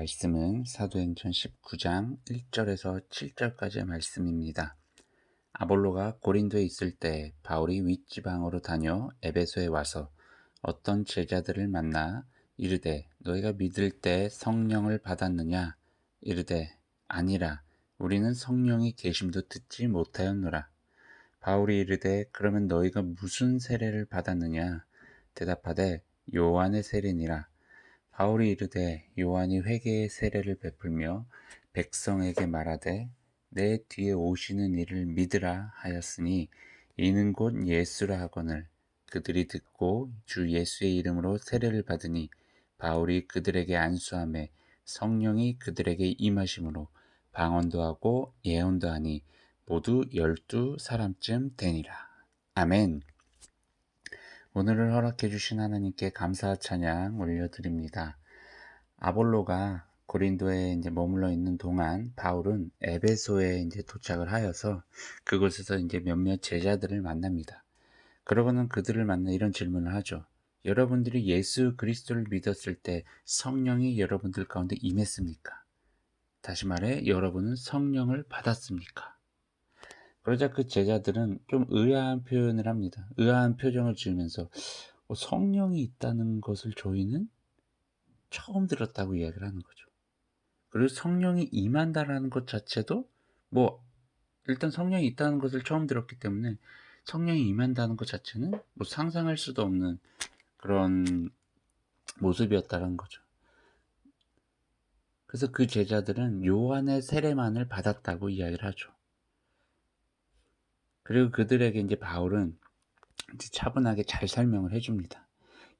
말씀은 사도행전 19장 1절에서 7절까지의 말씀입니다. 아볼로가 고린도에 있을 때 바울이 윗지방으로 다녀 에베소에 와서 어떤 제자들을 만나 이르되 너희가 믿을 때 성령을 받았느냐? 이르되 아니라 우리는 성령이 계심도 듣지 못하였노라. 바울이 이르되 그러면 너희가 무슨 세례를 받았느냐? 대답하되 요한의 세례니라. 바울이 이르되 요한이 회개의 세례를 베풀며 백성에게 말하되 내 뒤에 오시는 이를 믿으라 하였으니 이는 곧 예수라 하거늘 그들이 듣고 주 예수의 이름으로 세례를 받으니 바울이 그들에게 안수하매 성령이 그들에게 임하심으로 방언도 하고 예언도 하니 모두 12사람쯤 되니라. 아멘. 오늘을 허락해 주신 하나님께 감사 찬양 올려드립니다. 아볼로가 고린도에 이제 머물러 있는 동안 바울은 에베소에 이제 도착을 하여서 그곳에서 이제 몇몇 제자들을 만납니다. 그러고는 그들을 만나 이런 질문을 하죠. 여러분들이 예수 그리스도를 믿었을 때 성령이 여러분들 가운데 임했습니까? 다시 말해 여러분은 성령을 받았습니까? 그러자 그 제자들은 좀 의아한 표현을 합니다. 의아한 표정을 지으면서 성령이 있다는 것을 저희는 처음 들었다고 이야기를 하는 거죠. 그리고 성령이 임한다라는 것 자체도 뭐 일단 성령이 있다는 것을 처음 들었기 때문에 성령이 임한다는 것 자체는 뭐 상상할 수도 없는 그런 모습이었다는 거죠. 그래서 그 제자들은 요한의 세례만을 받았다고 이야기를 하죠. 그리고 그들에게 이제 바울은 이제 차분하게 잘 설명을 해줍니다.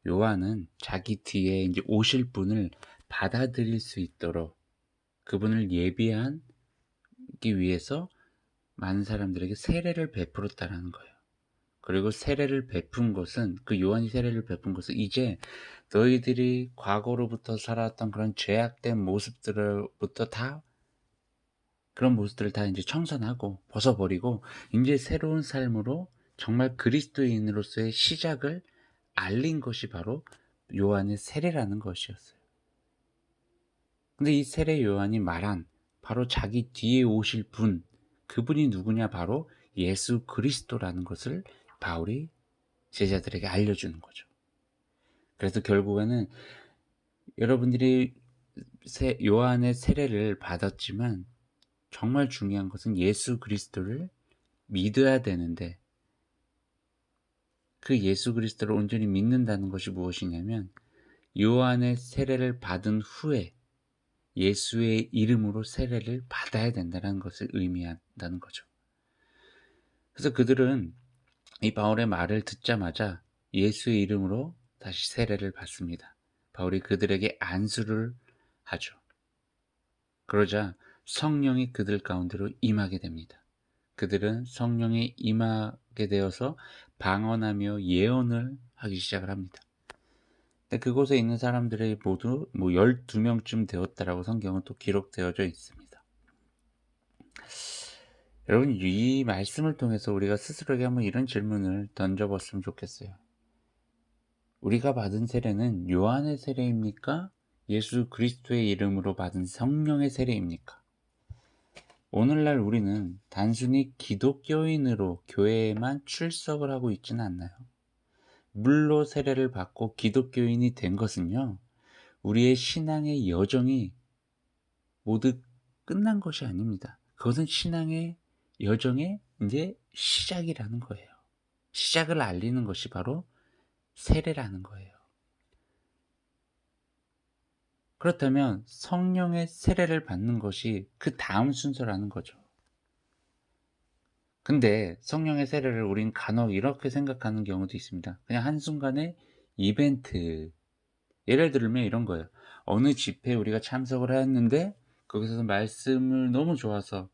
요한은 자기 뒤에 이제 오실 분을 받아들일 수 있도록 그분을 예비하기 위해서 많은 사람들에게 세례를 베풀었다라는 거예요. 그리고 세례를 베푼 것은 그 요한이 세례를 베푼 것은 이제 너희들이 과거로부터 살아왔던 그런 죄악된 모습들로부터 다 그런 모습들을 다 이제 청산하고 벗어버리고 이제 새로운 삶으로 정말 그리스도인으로서의 시작을 알린 것이 바로 요한의 세례라는 것이었어요. 근데 이 세례 요한이 말한 바로 자기 뒤에 오실 분, 그분이 누구냐? 바로 예수 그리스도라는 것을 바울이 제자들에게 알려주는 거죠. 그래서 결국에는 여러분들이 요한의 세례를 받았지만 정말 중요한 것은 예수 그리스도를 믿어야 되는데 그 예수 그리스도를 온전히 믿는다는 것이 무엇이냐면 요한의 세례를 받은 후에 예수의 이름으로 세례를 받아야 된다는 것을 의미한다는 거죠. 그래서 그들은 이 바울의 말을 듣자마자 예수의 이름으로 다시 세례를 받습니다. 바울이 그들에게 안수를 하죠. 그러자 성령이 그들 가운데로 임하게 됩니다. 그들은 성령이 임하게 되어서 방언하며 예언을 하기 시작을 합니다. 근데 그곳에 있는 사람들이 모두 12명쯤 되었다라고 성경은 또 기록되어져 있습니다. 여러분, 이 말씀을 통해서 우리가 스스로에게 한번 이런 질문을 던져봤으면 좋겠어요. 우리가 받은 세례는 요한의 세례입니까? 예수 그리스도의 이름으로 받은 성령의 세례입니까? 오늘날 우리는 단순히 기독교인으로 교회에만 출석을 하고 있지는 않나요? 물로 세례를 받고 기독교인이 된 것은요, 우리의 신앙의 여정이 모두 끝난 것이 아닙니다. 그것은 신앙의 여정의 이제 시작이라는 거예요. 시작을 알리는 것이 바로 세례라는 거예요. 그렇다면 성령의 세례를 받는 것이 그 다음 순서라는 거죠. 근데 성령의 세례를 우린 간혹 이렇게 생각하는 경우도 있습니다. 그냥 한순간에 이벤트. 예를 들면 이런 거예요. 어느 집회에 우리가 참석을 했는데 거기서 말씀을 너무 좋아서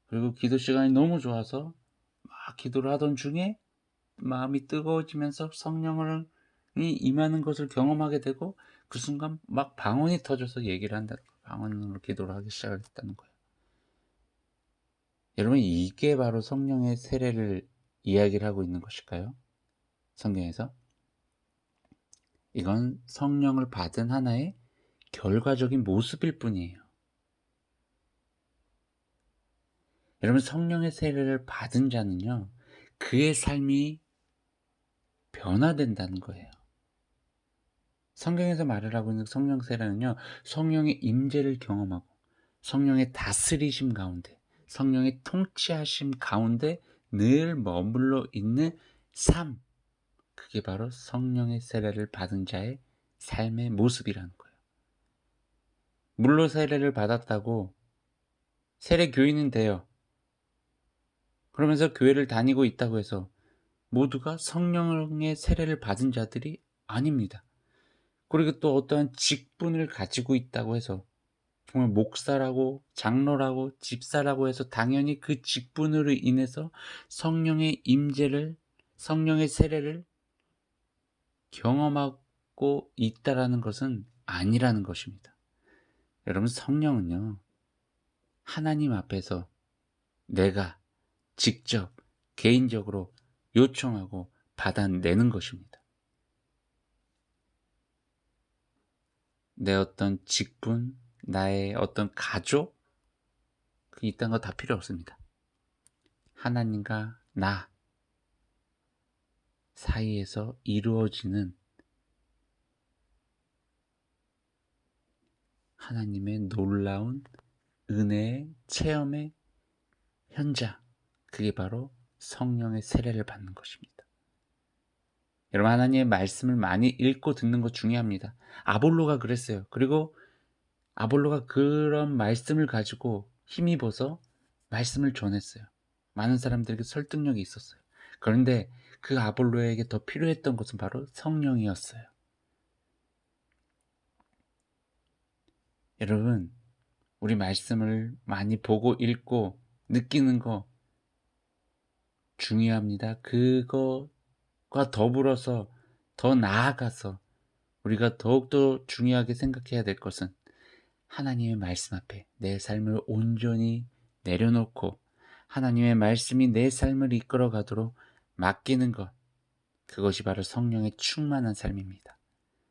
그리고 기도 시간이 너무 좋아서 막 기도를 하던 중에 마음이 뜨거워지면서 성령이 임하는 것을 경험하게 되고 그 순간 막 방언이 터져서 얘기를 한다. 방언으로 기도를 하기 시작했다는 거예요. 여러분, 이게 바로 성령의 세례를 이야기를 하고 있는 것일까요? 성경에서? 이건 성령을 받은 하나의 결과적인 모습일 뿐이에요. 여러분, 성령의 세례를 받은 자는요, 그의 삶이 변화된다는 거예요. 성경에서 말을 하고 있는 성령 세례는요, 성령의 임재를 경험하고 성령의 다스리심 가운데, 성령의 통치하심 가운데 늘 머물러 있는 삶, 그게 바로 성령의 세례를 받은 자의 삶의 모습이라는 거예요. 물로 세례를 받았다고 세례 교인은 돼요. 그러면서 교회를 다니고 있다고 해서 모두가 성령의 세례를 받은 자들이 아닙니다. 그리고 또 어떠한 직분을 가지고 있다고 해서 정말 목사라고 장로라고 집사라고 해서 당연히 그 직분으로 인해서 성령의 임재를, 성령의 세례를 경험하고 있다라는 것은 아니라는 것입니다. 여러분, 성령은요, 하나님 앞에서 내가 직접 개인적으로 요청하고 받아내는 것입니다. 내 어떤 직분, 나의 어떤 가족, 이딴 거 다 필요 없습니다. 하나님과 나 사이에서 이루어지는 하나님의 놀라운 은혜의 체험의 현장, 그게 바로 성령의 세례를 받는 것입니다. 여러분, 하나님의 말씀을 많이 읽고 듣는 것 중요합니다. 아볼로가 그랬어요. 그리고 아볼로가 그런 말씀을 가지고 힘입어서 말씀을 전했어요. 많은 사람들에게 설득력이 있었어요. 그런데 그 아볼로에게 더 필요했던 것은 바로 성령이었어요. 여러분, 우리 말씀을 많이 보고 읽고 느끼는 거 중요합니다. 그거와 더불어서 더 나아가서 우리가 더욱더 중요하게 생각해야 될 것은 하나님의 말씀 앞에 내 삶을 온전히 내려놓고 하나님의 말씀이 내 삶을 이끌어 가도록 맡기는 것, 그것이 바로 성령의 충만한 삶입니다.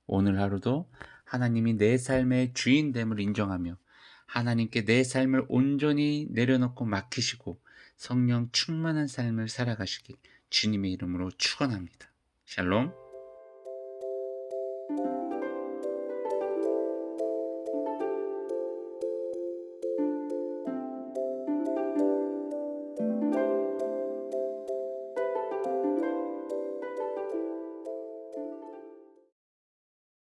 오늘 하루도 하나님이 내 삶의 주인됨을 인정하며 하나님께 내 삶을 온전히 내려놓고 맡기시고 성령 충만한 삶을 살아가시길 주님의 이름으로 축원합니다. 샬롬.